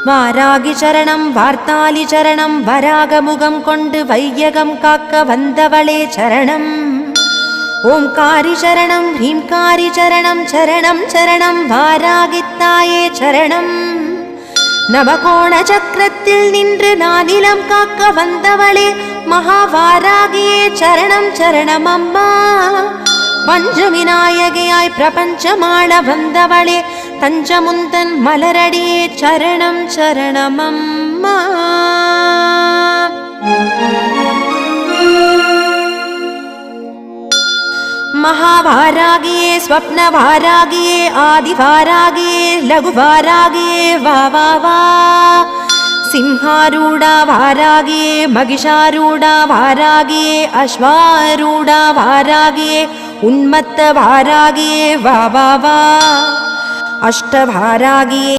வாராகி சரணம் வார்த்தாலி சரணம் வராகமுகம் கொண்டு வையகம் காக்க வந்தவளே சரணம். ஓம்காரி சரணம் ஹ்ரீம்காரி சரணம் சரணம் சரணம் வாராகித்தாயே சரணம். நவகோண சக்கரத்தில் நின்று நானிலம் காக்க வந்தவளே மகாவாராகியே சரணம் சரணம் அம்மா. பஞ்சவிநாயகியாய் பிரபஞ்சமாள வந்தவளே தஞ்சமுந்தன் மலரடியே சரணம் சரணம் அம்மா. महावारागिये स्वप्नवारागिये आदिवारागिये लघुवारागिये वा वा वा. सिंहारूढा वारागिये महिषारूढा वारागिये अश्वारूढा वारागिये उन्मत्त वारागिये वा वा वा. अष्टवारागिये